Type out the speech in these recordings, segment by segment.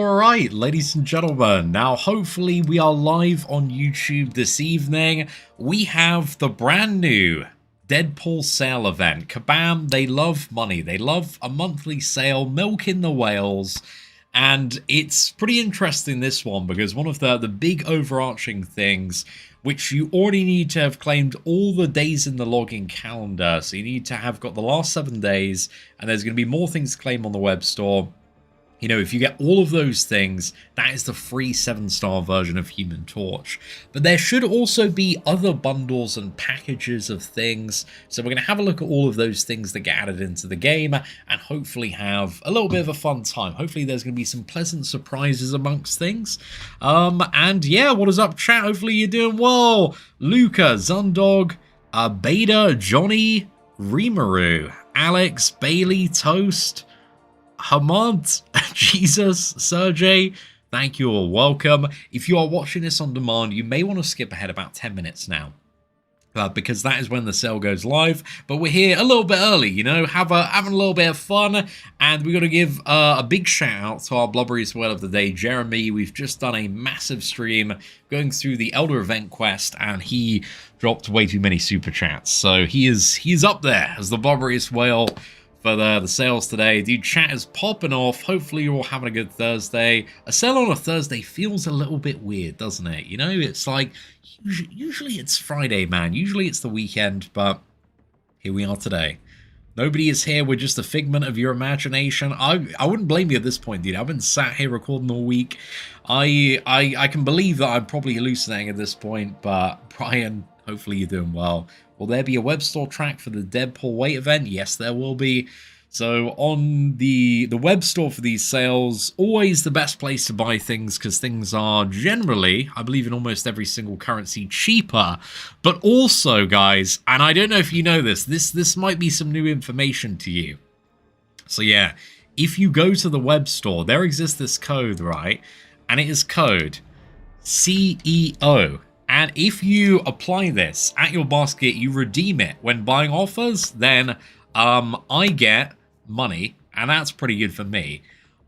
Alright, ladies and gentlemen, now hopefully we are live on YouTube this evening. We have the brand new Deadpool sale event. Kabam, they love money. They love a monthly sale, milking the whales. And it's pretty interesting, this one, because one of the big overarching things, which you already need to have claimed all the days in the login calendar. So you need to have got the last 7 days, and there's going to be more things to claim on the web store. You know, if you get all of those things, that is the free 7-star version of Human Torch. But there should also be other bundles and packages of things. So we're going to have a look at all of those things that get added into the game and hopefully have a little bit of a fun time. Hopefully there's going to be some pleasant surprises amongst things. And yeah, what is up, chat? Hopefully you're doing well. Luca, Zundog, Beta, Johnny, Rimaru, Alex, Bailey, Toast, Hamad, Jesus, Sergey, thank you all, welcome. If you are watching this on demand, you may want to skip ahead about 10 minutes now. Because that is when the sale goes live, but we're here a little bit early, you know, having a little bit of fun, and we're going to give a big shout out to our blubbery whale of the day, Jeremy. We've just done a massive stream going through the Elder event quest, and he dropped way too many super chats, so he's up there as the blubberiest whale for the sales today. Dude, chat is popping off. Hopefully you're all having a good Thursday. A sale on a Thursday feels a little bit weird, doesn't it? You know, it's like, usually it's Friday, man. Usually it's the weekend, but here we are today. Nobody is here. We're just a figment of your imagination. I wouldn't blame you at this point, dude. I've been sat here recording all week. I can believe that I'm probably hallucinating at this point, but Brian, hopefully you're doing well. Will there be a web store track for the Deadpool weight event? Yes, there will be. So on the web store for these sales, always the best place to buy things, because things are generally, I believe in almost every single currency, cheaper. But also, guys, and I don't know if you know this might be some new information to you. So yeah, if you go to the web store, there exists this code, right? And it is code CEO. And if you apply this at your basket, you redeem it when buying offers, then I get money, and that's pretty good for me.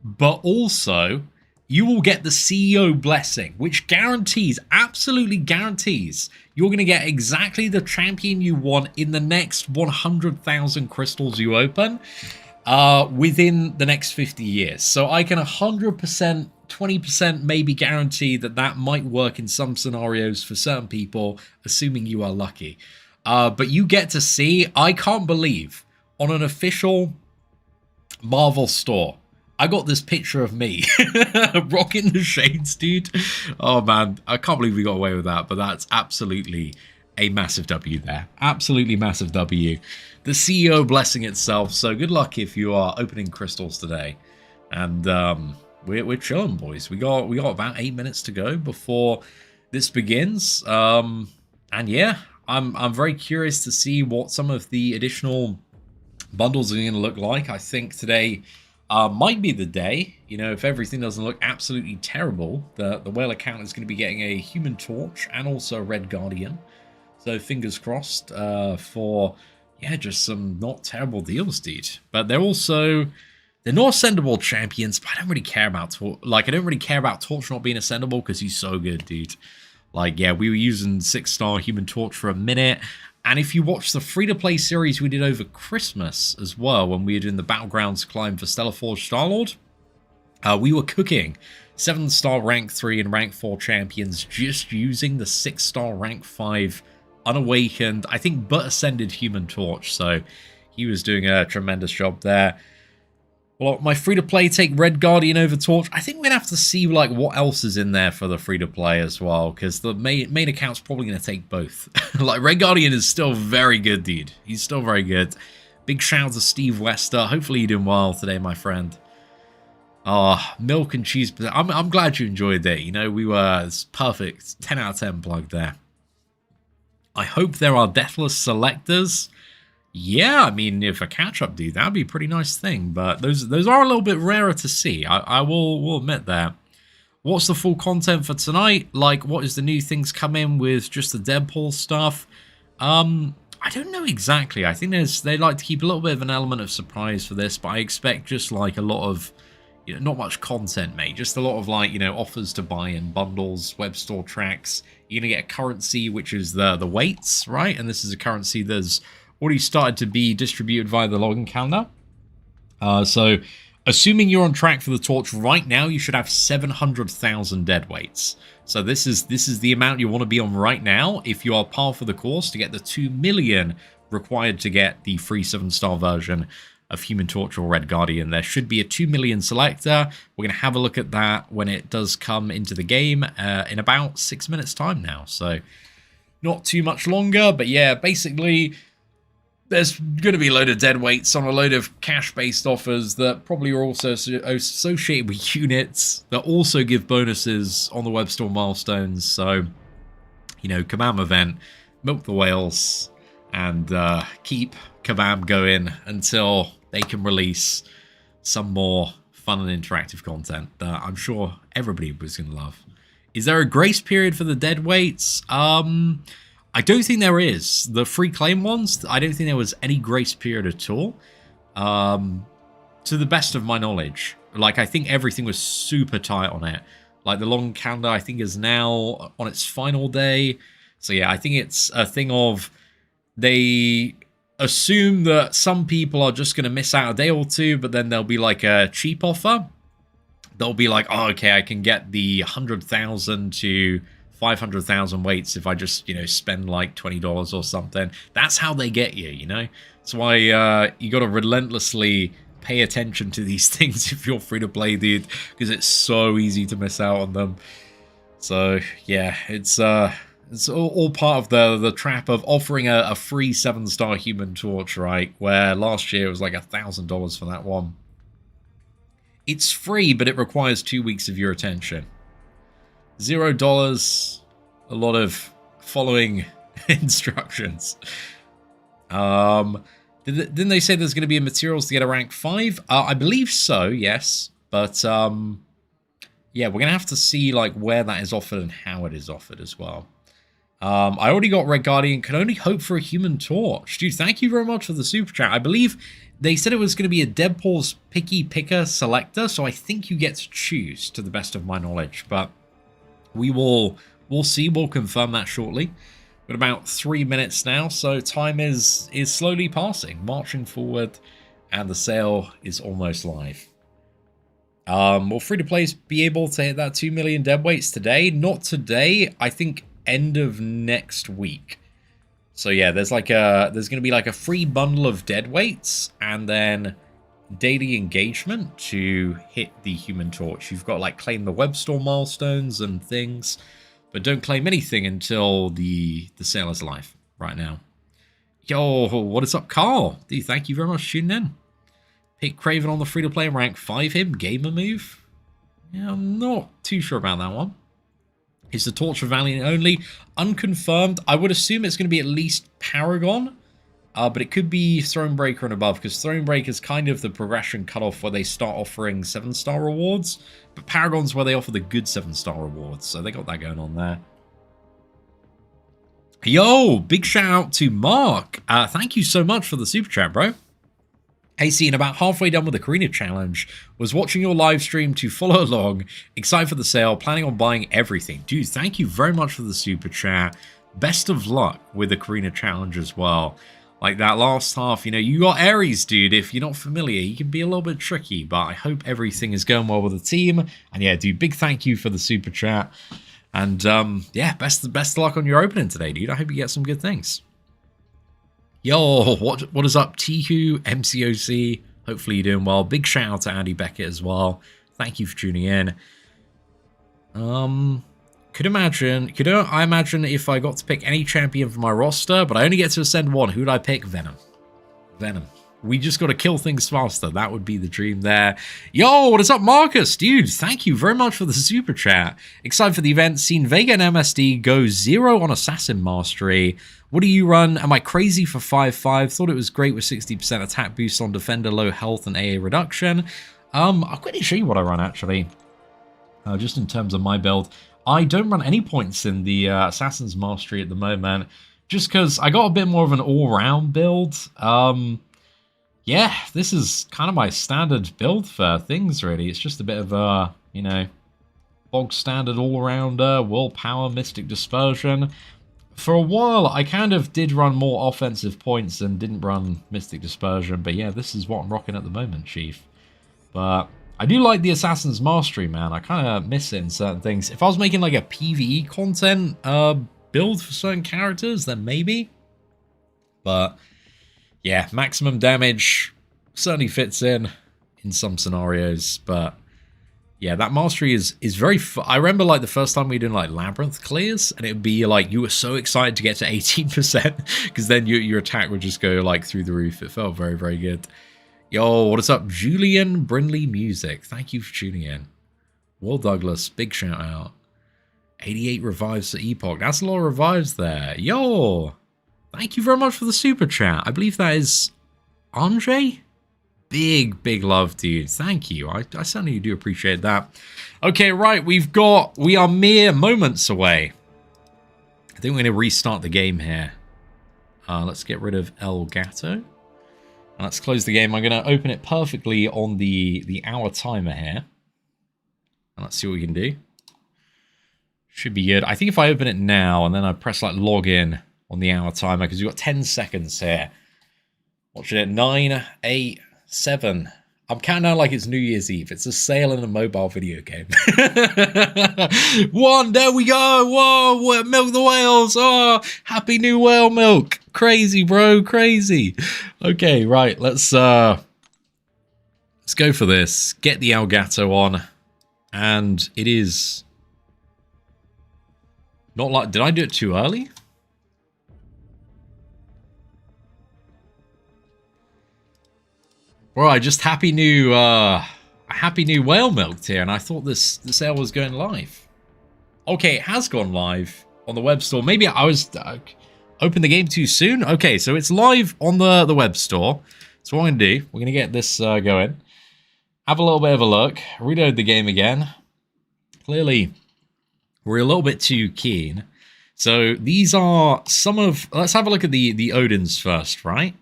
But also, you will get the CEO blessing, which guarantees, absolutely guarantees, you're going to get exactly the champion you want in the next 100,000 crystals you open within the next 50 years. So I can 100%, 20% maybe guarantee that might work in some scenarios for certain people, assuming you are lucky. But you get to see, I can't believe, on an official Marvel store, I got this picture of me rocking the shades, dude. Oh man, I can't believe we got away with that, but that's absolutely a massive W there. Absolutely massive W. The CEO blessing itself, so good luck if you are opening crystals today. And we're chilling, boys. We got about 8 minutes to go before this begins. And yeah, I'm very curious to see what some of the additional bundles are going to look like. I think today might be the day. You know, if everything doesn't look absolutely terrible, the whale account is going to be getting a Human Torch and also a Red Guardian. So fingers crossed for, yeah, just some not terrible deals, dude. But they're also, they're not ascendable champions, but I don't really care about Torch. Like, I don't really care about Torch not being ascendable because he's so good, dude. Like, yeah, we were using 6-star Human Torch for a minute. And if you watch the free-to-play series we did over Christmas as well, when we were doing the Battlegrounds climb for Stellar Forge Star-Lord, we were cooking 7-star rank 3 and rank 4 champions just using the 6-star rank 5 unawakened, I think, but ascended Human Torch. So he was doing a tremendous job there. Well, my free-to-play take Red Guardian over Torch. I think we're going to have to see, like, what else is in there for the free-to-play as well, because the main account's probably going to take both. Like, Red Guardian is still very good, dude. He's still very good. Big shout out to Steve Wester. Hopefully you're doing well today, my friend. Milk and cheese. I'm glad you enjoyed it. You know, it's perfect. 10 out of 10 plug there. I hope there are Deathless selectors. Yeah, I mean, if a catch-up, dude, that'd be a pretty nice thing. But those are a little bit rarer to see. I will admit that. What's the full content for tonight? Like, what is the new things come in with just the Deadpool stuff? I don't know exactly. I think they like to keep a little bit of an element of surprise for this, but I expect just like a lot of, not much content, mate. Just a lot of like, offers to buy and bundles, web store tracks. You're going to get a currency, which is the weights, right? And this is a currency that's already started to be distributed via the login calendar. So assuming you're on track for the torch right now, you should have 700,000 dead weights. So this is the amount you want to be on right now if you are par for the course to get the 2 million required to get the free 7-star version of Human Torch or Red Guardian. There should be a 2 million selector. We're going to have a look at that when it does come into the game in about 6 minutes time now. So not too much longer, but yeah, basically there's going to be a load of dead weights on a load of cash-based offers that probably are also associated with units that also give bonuses on the Webstore milestones. So, Kabam event, milk the whales, and keep Kabam going until they can release some more fun and interactive content that I'm sure everybody was going to love. Is there a grace period for the dead weights? I don't think there is. The free claim ones, I don't think there was any grace period at all. To the best of my knowledge. Like, I think everything was super tight on it. Like, the long calendar, I think, is now on its final day. So, yeah, I think it's a thing of they assume that some people are just going to miss out a day or two, but then there'll be, like, a cheap offer. They'll be like, oh, okay, I can get the 100,000 to 500,000 weights if I just, spend like $20 or something. That's how they get you, That's why you got to relentlessly pay attention to these things if you're free to play, dude, because it's so easy to miss out on them. So, yeah, it's all part of the trap of offering a free 7-star Human Torch, right? Where last year it was like $1,000 for that one. It's free, but it requires 2 weeks of your attention. $0, a lot of following instructions. Didn't they say there's going to be materials to get a rank 5? I believe so, yes. But, yeah, we're going to have to see, like, where that is offered and how it is offered as well. I already got Red Guardian. Can only hope for a Human Torch. Dude, thank you very much for the super chat. I believe they said it was going to be a Deadpool's Picky Picker selector, so I think you get to choose, to the best of my knowledge. But we'll see. We'll confirm that shortly. Got about 3 minutes now, so time is slowly passing, marching forward, and the sale is almost live. Will free-to-plays be able to hit that 2 million dead weights today? Not today. I think end of next week. So yeah, there's going to be like a free bundle of dead weights and then daily engagement to hit the Human Torch. You've got to like claim the Webstore milestones and things, but don't claim anything until the sale is live right now. Yo, what is up, Carl? Dude, thank you very much for tuning in. Pick Craven on the free-to-play and rank 5 him. Gamer move? Yeah, I'm not too sure about that one. Is the Torch for Valiant only? Unconfirmed. I would assume it's going to be at least Paragon, but it could be Thronebreaker and above, because Thronebreaker is kind of the progression cutoff where they start offering 7-star rewards, but Paragon's where they offer the good 7-star rewards, so they got that going on there. Yo, big shout out to Mark. Thank you so much for the super chat, bro. Hey, Seatin, about halfway done with the Karina Challenge. Was watching your live stream to follow along. Excited for the sale. Planning on buying everything. Dude, thank you very much for the super chat. Best of luck with the Karina Challenge as well. Like that last half, you got Aries, dude. If you're not familiar, you can be a little bit tricky, but I hope everything is going well with the team. And yeah, dude, big thank you for the super chat. And yeah, best of luck on your opening today, dude. I hope you get some good things. Yo, what is up, Tihu, MCOC? Hopefully you're doing well. Big shout out to Andy Beckett as well. Thank you for tuning in. Could I imagine if I got to pick any champion for my roster, but I only get to ascend one, who'd I pick? Venom. We just got to kill things faster. That would be the dream there. Yo, what is up, Marcus? Dude, thank you very much for the super chat. Excited for the event. Seen Vega and MSD go 0 on Assassin Mastery. What do you run? Am I crazy for 5-5? Thought it was great with 60% attack boost on Defender, low health, and AA reduction. I'll quickly show you what I run, actually. Just in terms of my build. I don't run any points in the Assassin's Mastery at the moment. Just because I got a bit more of an all-round build. yeah, this is kind of my standard build for things, really. It's just a bit of a, you know, bog standard all-rounder, willpower, mystic dispersion. For a while, I kind of did run more offensive points and didn't run mystic dispersion, but yeah, this is what I'm rocking at the moment, Chief. But I do like the Assassin's Mastery, man. I kind of miss it in certain things. If I was making like a PvE content build for certain characters, then maybe. But yeah, maximum damage certainly fits in some scenarios, but yeah, that mastery is very I remember like the first time we did like labyrinth clears, and it would be like you were so excited to get to 18% because then your attack would just go like through the roof. It felt very, very good. Yo, what is up? Julian Brindley Music. Thank you for tuning in. Will Douglas, big shout out. 88 revives for Epoch. That's a lot of revives there. Yo, thank you very much for the super chat. I believe that is Andre? Big, big love, dude. Thank you. I certainly do appreciate that. Okay, right. We are mere moments away. I think we're going to restart the game here. Let's get rid of El Gato. Let's close the game. I'm going to open it perfectly on the hour timer here. And let's see what we can do. Should be good. I think if I open it now and then I press like log in on the hour timer, because we've got 10 seconds here. Watching it. 9, 8, 7. I'm counting down like it's New Year's Eve. It's a sale in a mobile video game. 1, there we go. Whoa, milk the whales. Oh, happy new whale milk. Crazy, bro, crazy. Okay, right, let's go for this. Get the Elgato on. And it is not like, did I do it too early? Right, just happy new whale milk here, and I thought the sale was going live. Okay, it has gone live on the web store. Maybe I was opened the game too soon. Okay, so it's live on the web store. So what I'm gonna do, we're gonna get this going. Have a little bit of a look. Reload the game again. Clearly, we're a little bit too keen. So these are some of. Let's have a look at the Odins first, right?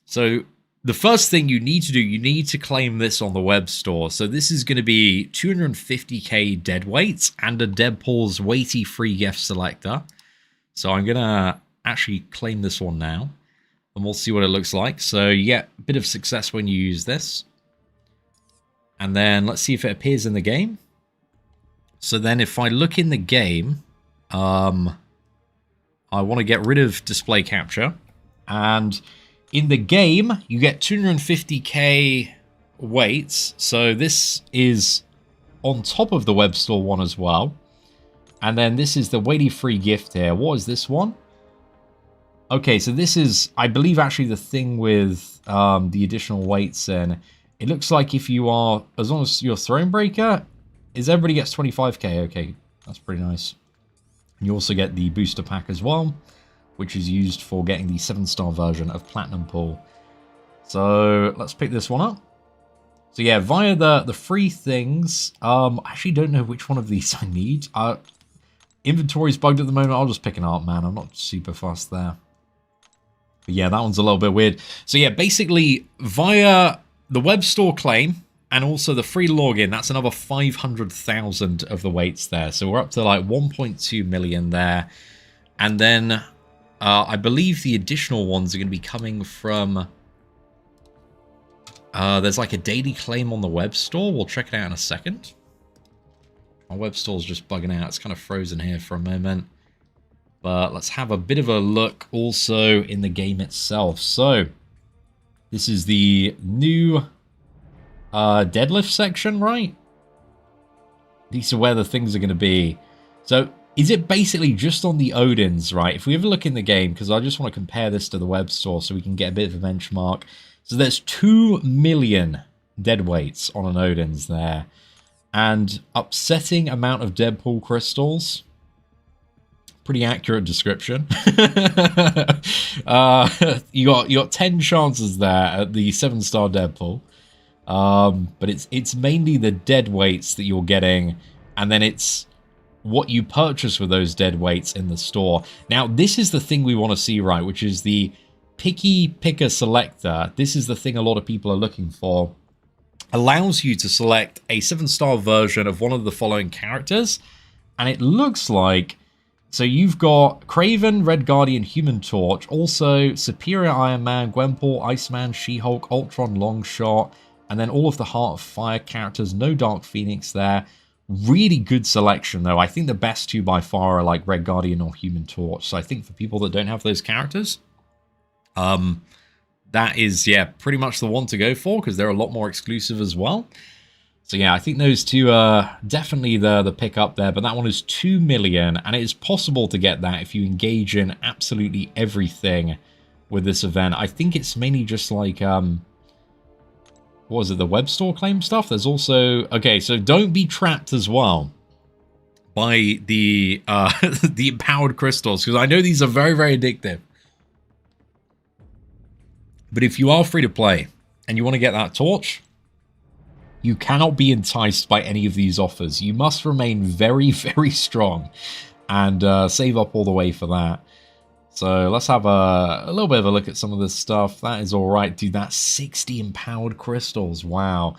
So the first thing you need to do, you need to claim this on the web store. So this is going to be 250k dead weights and a Deadpool's weighty free gift selector. So I'm going to actually claim this one now, and we'll see what it looks like. So you get a bit of success when you use this. And then let's see if it appears in the game. So then if I look in the game, I want to get rid of display capture. And in the game, you get 250k weights. So this is on top of the web store one as well. And then this is the weighty free gift here. What is this one? Okay, so this is, I believe, actually the thing with the additional weights. And it looks like if you are, as long as you're Thronebreaker, everybody gets 25k. Okay, that's pretty nice. And you also get the booster pack as well, which is used for getting the 7-star version of Platinum Pool. So let's pick this one up. So yeah, via the free things, I actually don't know which one of these I need. Inventory's bugged at the moment. I'll just pick an art, man. I'm not super fast there. But yeah, that one's a little bit weird. So yeah, basically via the web store claim and also the free login, that's another 500,000 of the weights there. So we're up to like 1.2 million there. And then I believe the additional ones are going to be coming from. There's like a daily claim on the web store. We'll check it out in a second. My web store's just bugging out. It's kind of frozen here for a moment. But let's have a bit of a look also in the game itself. So this is the new deadlift section, right? These are where the things are going to be. So is it basically just on the Odins, right? If we have a look in the game, because I just want to compare this to the web store so we can get a bit of a benchmark. So there's 2 million dead weights on an Odins there. And upsetting amount of Deadpool crystals. Pretty accurate description. You got 10 chances there at the 7-star Deadpool. But it's mainly the dead weights that you're getting. And then it's what you purchase with those dead weights in the store. Now, this is the thing we want to see, right? Which is the picky picker selector, this is the thing a lot of people are looking for, allows you to select a 7-star version of one of the following characters. And it looks like, so you've got Kraven, Red Guardian, Human Torch, also Superior Iron Man, Gwenpool, Iceman, She-Hulk, Ultron, Longshot, and then all of the Heart of Fire characters. No Dark Phoenix there. Really good selection, though. I think the best two by far are like Red Guardian or Human Torch. So I think for people that don't have those characters, that is, yeah, pretty much the one to go for, because they're a lot more exclusive as well. So yeah, I think those two are definitely the pick up there, but that one is 2 million, and it is possible to get that if you engage in absolutely everything with this event. I think it's mainly just like, what was it, the web store claim stuff? There's also, okay, so don't be trapped as well by the the empowered crystals, because I know these are very, very addictive. But if you are free to play and you want to get that torch, you cannot be enticed by any of these offers. You must remain very, very strong and save up all the way for that. So let's have a little bit of a look at some of this stuff. That is all right, dude. That's 60 empowered crystals. Wow.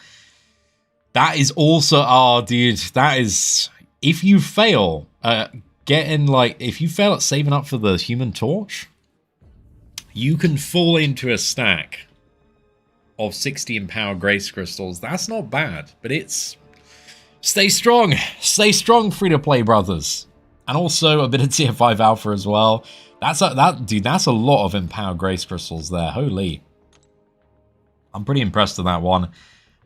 That is also, oh, dude, that is, if you fail, if you fail at saving up for the Human Torch, you can fall into a stack of 60 empowered grace crystals. That's not bad, but it's, stay strong, free to play brothers. And also a bit of tier 5 alpha as well. That's a lot of empowered grace crystals there. Holy, I'm pretty impressed with that one.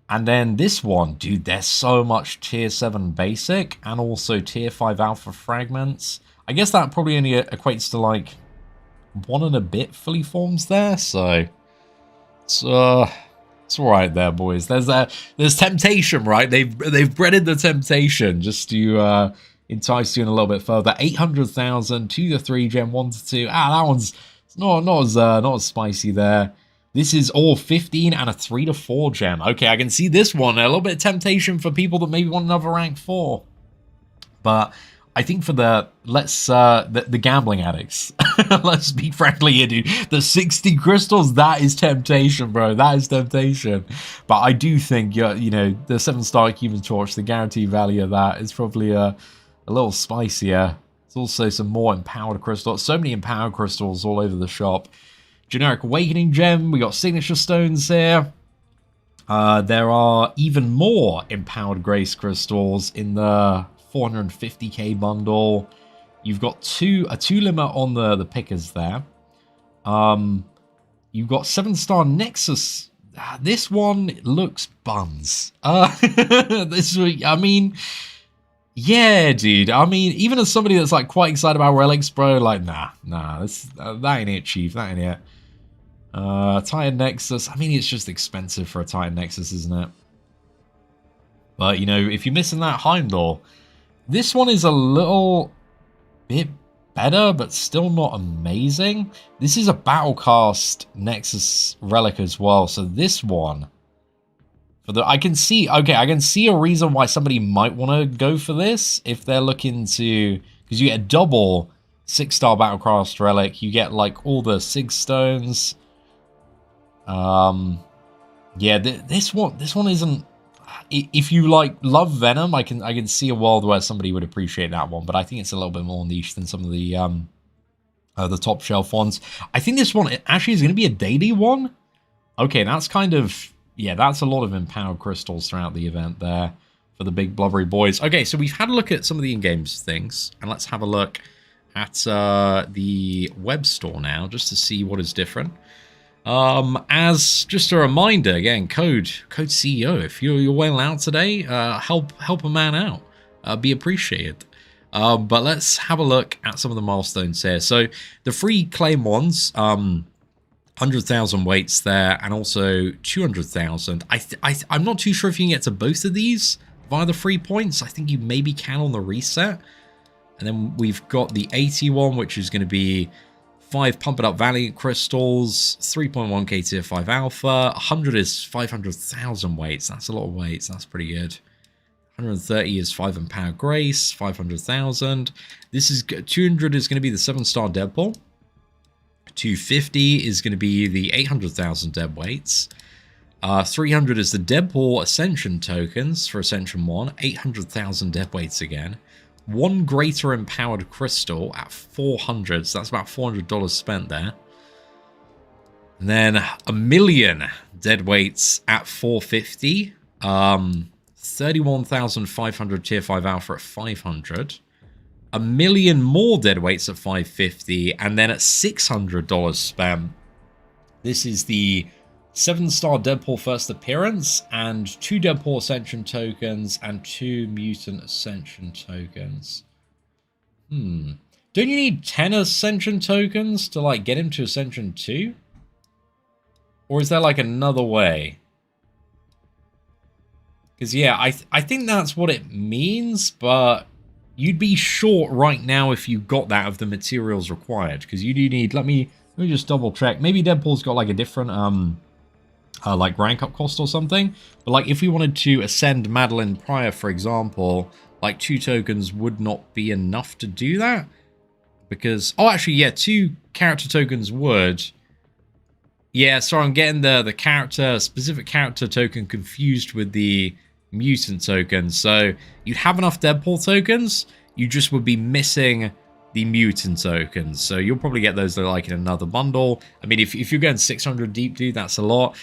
And then this one, dude, there's so much tier 7 basic and also tier 5 alpha fragments. I guess that probably only equates to like 1 and a bit fully forms there, so it's all right there, boys. There's temptation, right? They've breaded the temptation just to entice you in a little bit further. 800,000, 2 to 3 gem, 1 to 2. That one's not as spicy there. This is all 15 and a 3 to 4 gem. Okay, I can see this one, a little bit of temptation for people that maybe want another rank 4, but I think for the gambling addicts, let's be friendly here, dude. The 60 crystals, that is temptation, bro. That is temptation. But I do think, the 7-star Human Torch, the guaranteed value of that is probably a little spicier. There's also some more empowered crystals. So many empowered crystals all over the shop. Generic Awakening Gem. We got Signature Stones here. There are even more empowered Grace crystals in the 450k bundle. You've got a 2 limit on the pickers there. You've got 7-star Nexus. This one looks buns. I mean, yeah, dude. I mean, even as somebody that's like quite excited about relics, bro, like nah, that ain't it, chief. That ain't it. Titan Nexus. I mean, it's just expensive for a Titan Nexus, isn't it? But if you're missing that Heimdall, this one is a little bit better, but still not amazing. This is a Battlecast Nexus relic as well. So this one, I can see a reason why somebody might want to go for this if they're looking to, because you get a double 6-star Battlecast relic. You get like all the Sig stones. Yeah, this one isn't. If you love Venom, I can see a world where somebody would appreciate that one, but I think it's a little bit more niche than some of the top shelf ones. I think this one actually is going to be a daily one. Okay, that's kind of, yeah, that's a lot of empowered crystals throughout the event there for the big blubbery boys. Okay, so we've had a look at some of the in-game things, and let's have a look at the web store now, just to see what is different. As just a reminder, again, code CEO. If you're well out today, help a man out. Be appreciated. But let's have a look at some of the milestones here. So the free claim ones, 100,000 weights there, and also 200,000. I'm not too sure if you can get to both of these via the free points. I think you maybe can on the reset. And then we've got the 81, which is going to be 5 Pump It Up Valiant Crystals, 3.1k Tier 5 Alpha, 100 is 500,000 weights. That's a lot of weights. That's pretty good. 130 is 5 Empowered Grace, 500,000. This is 200 is going to be the 7-star Deadpool. 250 is going to be the 800,000 dead weights. 300 is the Deadpool Ascension tokens for Ascension 1. 800,000 dead weights again. 1 greater empowered crystal at 400. So that's about $400 spent there. And then 1,000,000 dead weights at 450. 31,500 tier 5 alpha at 500. 1,000,000 more dead weights at 550. And then at $600 spent, this is the 7-star Deadpool first appearance and 2 Deadpool Ascension tokens and 2 Mutant Ascension tokens. Don't you need 10 Ascension tokens to like get him to Ascension 2? Or is there like another way? Because yeah, I think that's what it means, but you'd be short right now if you got that of the materials required. Because you do need, let me just double check. Maybe Deadpool's got like a different like rank up cost or something. But like if we wanted to ascend Madeline Pryor, for example, like 2 tokens would not be enough to do that. Because, oh actually yeah, 2 character tokens would. Yeah, sorry, I'm getting the specific character token confused with the mutant token. So you'd have enough Deadpool tokens, you just would be missing the mutant tokens. So you'll probably get those like in another bundle. I mean, if you're going 600 deep, dude, that's a lot.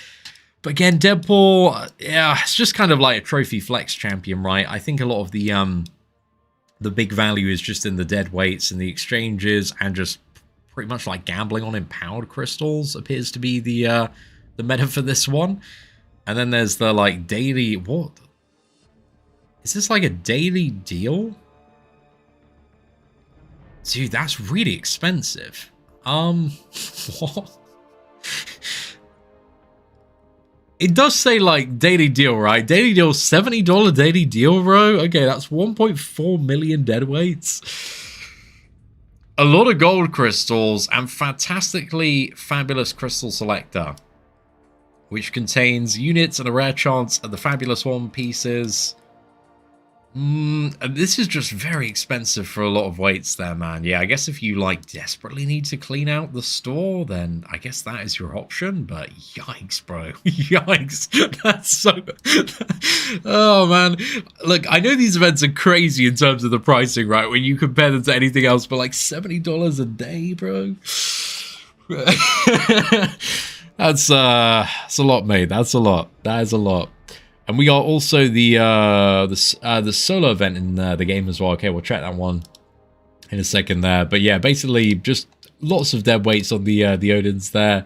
But again, Deadpool, yeah, it's just kind of like a trophy flex champion, right? I think a lot of the big value is just in the dead weights and the exchanges, and just pretty much like gambling on empowered crystals appears to be the meta for this one. And then there's the like daily, what? Is this like a daily deal? Dude, that's really expensive. What? It does say like daily deal, right? Daily deal, $70 daily deal, bro. Okay, that's 1.4 million dead weights. A lot of gold crystals and fantastically fabulous crystal selector, which contains units and a rare chance of the fabulous one pieces. And this is just very expensive for a lot of weights there, man. Yeah, I guess if you like desperately need to clean out the store, then I guess that is your option. But yikes, bro. Yikes. That's so... Oh, man. Look, I know these events are crazy in terms of the pricing, right? When you compare them to anything else, but like $70 a day, bro. That's a lot, mate. That's a lot. That is a lot. And we got also the solo event in the game as well. Okay, we'll check that one in a second there. But yeah, basically just lots of dead weights on the Odins there.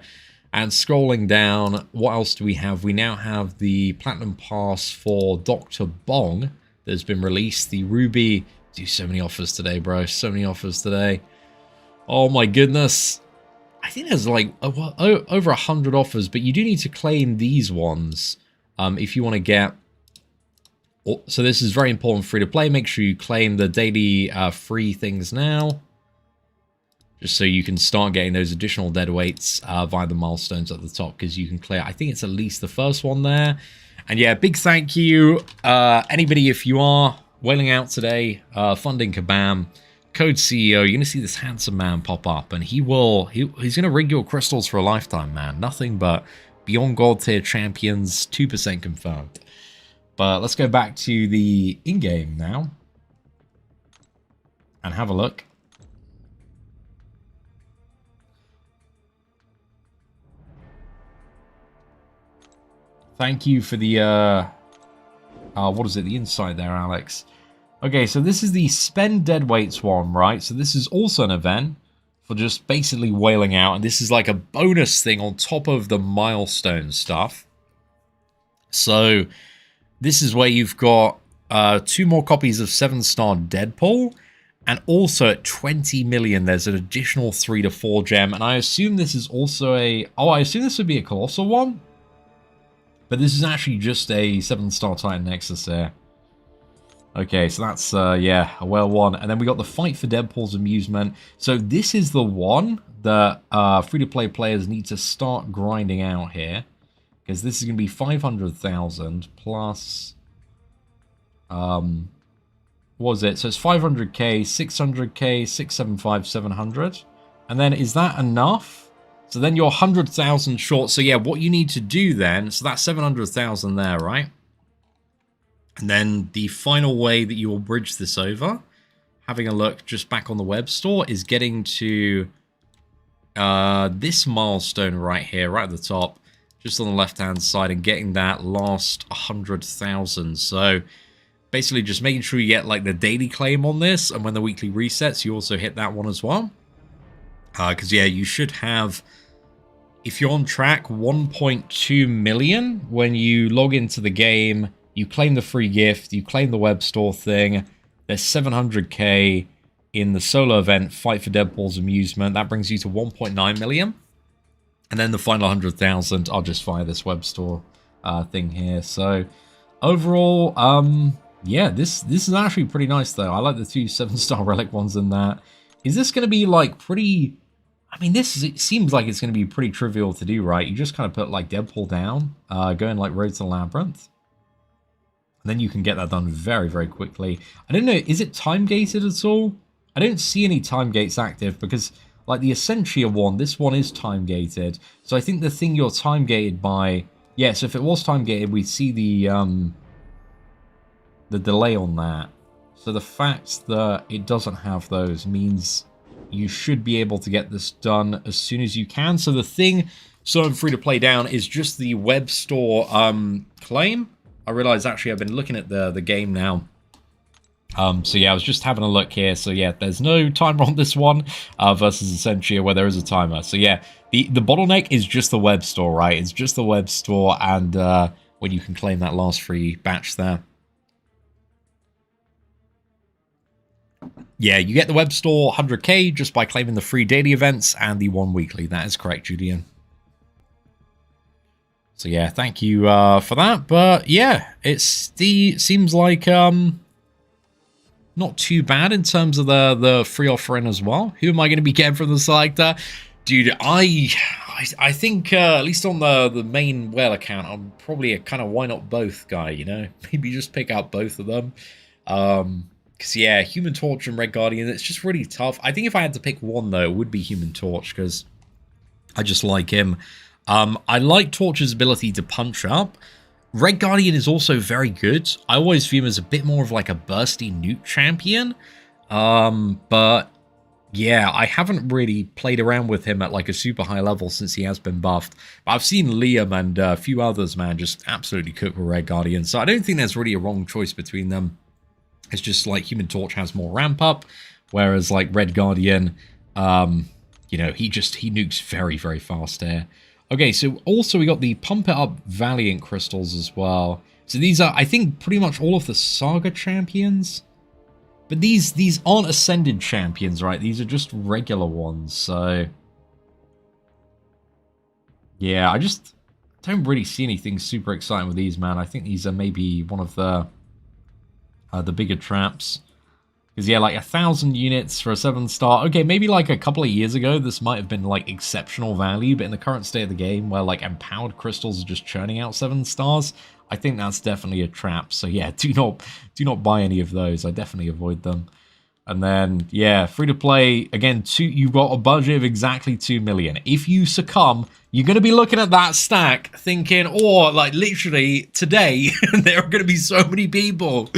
And scrolling down, what else do we have? We now have the Platinum Pass for Dr. Bong that has been released. The Ruby. Do so many offers today, bro. So many offers today. Oh my goodness. I think there's like over 100 offers, but you do need to claim these ones. If you want to get... So this is very important free to play. Make sure you claim the daily free things now. Just so you can start getting those additional dead weights via the milestones at the top. Because you can clear, I think it's at least the first one there. And yeah, big thank you. Anybody, if you are whaling out today, funding Kabam, code CEO, you're going to see this handsome man pop up. And he's going to rig your crystals for a lifetime, man. Nothing but... Beyond Gold tier champions, 2% confirmed. But let's go back to the in-game now. And have a look. Thank you for the, what is it? The insight there, Alex. Okay, so this is the spend dead weights one, right? So this is also an event for just basically whaling out, and this is like a bonus thing on top of the milestone stuff. So this is where you've got 2 more copies of 7-star Deadpool, and also at 20 million there's an additional 3 to 4 gem, and I assume this is also a... Oh, I assume this would be a Colossal one, but this is actually just a 7-star Titan Nexus here. Okay, so that's, yeah, a well one. And then we got the Fight for Deadpool's Amusement. So this is the one that free-to-play players need to start grinding out here. Because this is going to be 500,000 plus... what was it? So it's 500k, 600k, 675, 700. And then is that enough? So then you're 100,000 short. So yeah, what you need to do then, so that's 700,000 there, right? And then the final way that you will bridge this over, having a look just back on the web store, is getting to this milestone right here, right at the top, just on the left-hand side, and getting that last 100,000. So basically just making sure you get like the daily claim on this, and when the weekly resets, you also hit that one as well. Because yeah, you should have, if you're on track, 1.2 million when you log into the game, you claim the free gift, you claim the web store thing. There's 700k in the solo event, Fight for Deadpool's Amusement. That brings you to 1.9 million. And then the final 100,000, I'll just fire this web store thing here. So overall, yeah, this is actually pretty nice though. I like the 2 7-star relic ones in that. Is this going to be like pretty... I mean, it seems like it's going to be pretty trivial to do, right? You just kind of put like Deadpool down, go in like Road to the Labyrinth. And then you can get that done very, very quickly. I don't know, is it time gated at all? I don't see any time gates active because like the Essentia one, this one is time gated. So I think the thing you're time gated by, yeah, so if it was time gated, we'd see the delay on that. So the fact that it doesn't have those means you should be able to get this done as soon as you can. So the thing, so I'm free to play down, is just the web store claim. I realize actually I've been looking at the game now. So yeah, I was just having a look here. So yeah, there's no timer on this one versus Essentia where there is a timer. So yeah, the bottleneck is just the web store, right? It's just the web store and when you can claim that last free batch there. Yeah, you get the web store 100k just by claiming the free daily events and the 1 weekly. That is correct, Julian. So yeah, thank you for that. But yeah, seems like not too bad in terms of the free offering as well. Who am I going to be getting from the selector? Dude, I think at least on the main whale account, I'm probably a kind of why not both guy, you know? Maybe just pick out both of them. Because, yeah, Human Torch and Red Guardian, it's just really tough. I think if I had to pick one, though, it would be Human Torch, because I just like him. I like Torch's ability to punch up. Red Guardian is also very good. I always view him as a bit more of like a bursty nuke champion. But, yeah, I haven't really played around with him at like a super high level since he has been buffed. But I've seen Liam and a few others, man, just absolutely cook with Red Guardian. So I don't think there's really a wrong choice between them. It's just like Human Torch has more ramp up, whereas like Red Guardian, you know, he nukes very, very fast there. Okay, so also we got the Pump It Up Valiant crystals as well. So these are, I think, pretty much all of the Saga champions. But these aren't Ascended champions, right? These are just regular ones, so... yeah, I just don't really see anything super exciting with these, man. I think these are maybe one of the bigger traps. Because, yeah, like 1,000 units for a 7-star. Okay, maybe like a couple of years ago, this might have been like exceptional value. But in the current state of the game, where like empowered crystals are just churning out 7 stars, I think that's definitely a trap. So yeah, do not buy any of those. I definitely avoid them. And then, yeah, free to play, again, you've got a budget of exactly 2 million. If you succumb, you're going to be looking at that stack thinking, or like literally today, there are going to be so many people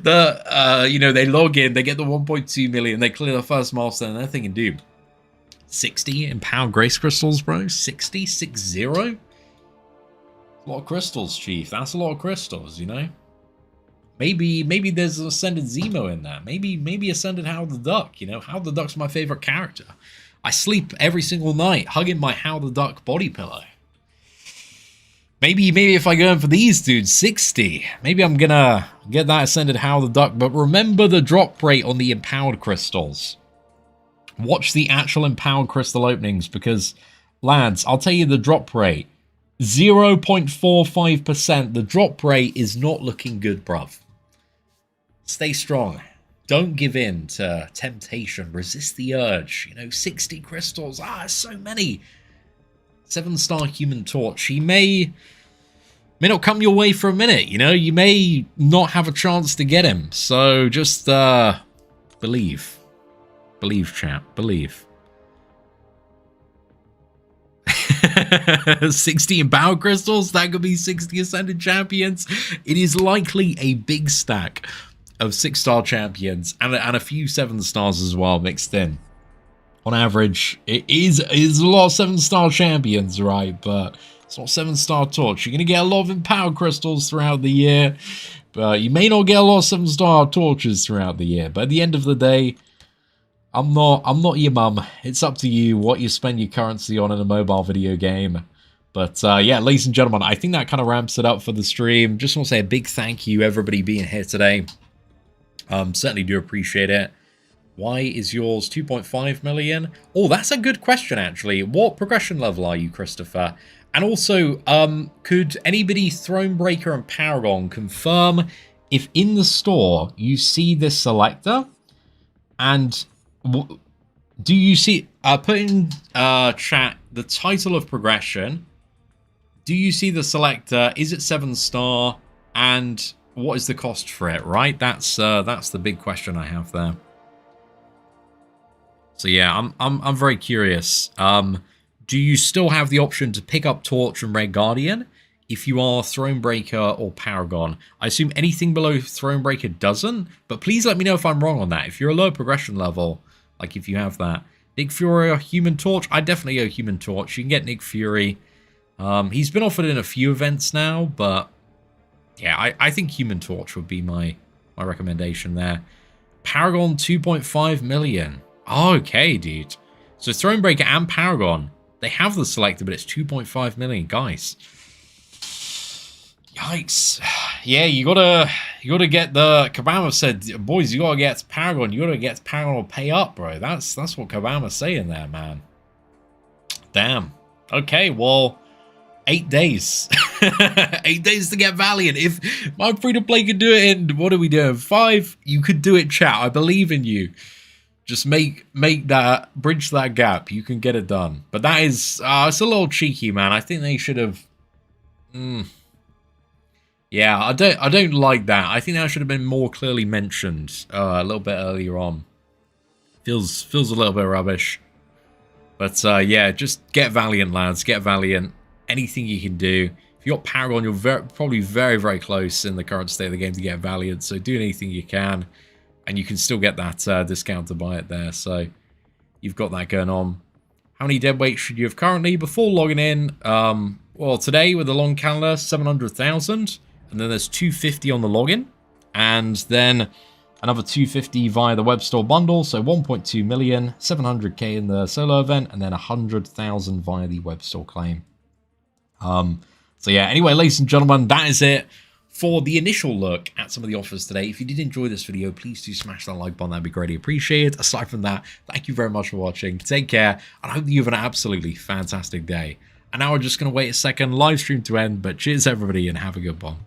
that, you know, they log in, they get the 1.2 million, they clear the first milestone, and they're thinking, dude, 60 empowered grace crystals, bro? 60? 60? A lot of crystals, Chief. That's a lot of crystals, you know? Maybe there's an Ascended Zemo in there. Maybe Ascended Howard the Duck. You know, Howard the Duck's my favorite character. I sleep every single night hugging my Howard the Duck body pillow. Maybe if I go in for these dudes, 60. Maybe I'm gonna get that Ascended Howard the Duck. But remember the drop rate on the empowered crystals. Watch the actual empowered crystal openings because, lads, I'll tell you the drop rate. 0.45%. The drop rate is not looking good, bruv. Stay strong. Don't give in to temptation. Resist the urge. You know, 60 crystals. So many. 7-star Human Torch. He may not come your way for a minute. You know, you may not have a chance to get him. So just believe. Believe, chap. Believe. 16 power crystals, that could be 60 Ascended champions. It is likely a big stack of 6-star champions and a few 7 stars as well mixed in. On average, it is a lot of 7-star champions, right? But it's not 7-star torch. You're going to get a lot of empowered crystals throughout the year, but you may not get a lot of 7-star torches throughout the year. But at the end of the day, I'm not your mum. It's up to you what you spend your currency on in a mobile video game. But yeah, ladies and gentlemen, I think that kind of ramps it up for the stream. Just want to say a big thank you, everybody being here today. Certainly do appreciate it. Why is yours 2.5 million? Oh, that's a good question, actually. What progression level are you, Christopher? And also, could anybody, Thronebreaker and Paragon, confirm if in the store you see this selector? And do you see, put in chat the title of progression. Do you see the selector? Is it 7-star? And what is the cost for it, right? That's the big question I have there. So yeah, I'm very curious. Do you still have the option to pick up Torch and Red Guardian if you are Thronebreaker or Paragon? I assume anything below Thronebreaker doesn't, but please let me know if I'm wrong on that. If you're a low progression level, like if you have that. Nick Fury or Human Torch? I definitely go Human Torch. You can get Nick Fury. He's been offered in a few events now, but yeah, I think Human Torch would be my recommendation there. Paragon 2.5 million. Oh, okay, dude. So Thronebreaker and Paragon, they have the selector, but it's 2.5 million, guys. Yikes. Yeah, you gotta get the Kabama said, boys, you gotta get Paragon. You gotta get Paragon or pay up, bro. That's what Kabama's saying there, man. Damn. Okay, well, 8 days. 8 days to get Valiant. If my free-to-play could do it in, what are we doing? 5? You could do it, chat. I believe in you. Just make that, bridge that gap. You can get it done. But that is, it's a little cheeky, man. I think they should have. Yeah, I don't like that. I think that should have been more clearly mentioned a little bit earlier on. Feels a little bit rubbish. But yeah, just get Valiant, lads. Get Valiant. Anything you can do. If you got Paragon, you're probably very, very close in the current state of the game to get Valiant. So do anything you can. And you can still get that discount to buy it there. So you've got that going on. How many deadweights should you have currently? Before logging in, well, today with the long calendar, 700,000. And then there's 250 on the login. And then another 250 via the Webstore bundle. So 1.2 million, 700k in the solo event. And then 100,000 via the Webstore claim. So yeah, anyway, ladies and gentlemen, that is it for the initial look at some of the offers today. If you did enjoy this video, please do smash that like button. That'd be greatly appreciated. Aside from that, thank you very much for watching. Take care, and I hope that you have an absolutely fantastic day. And now we're just going to wait a second, live stream to end, but cheers everybody, and have a good one.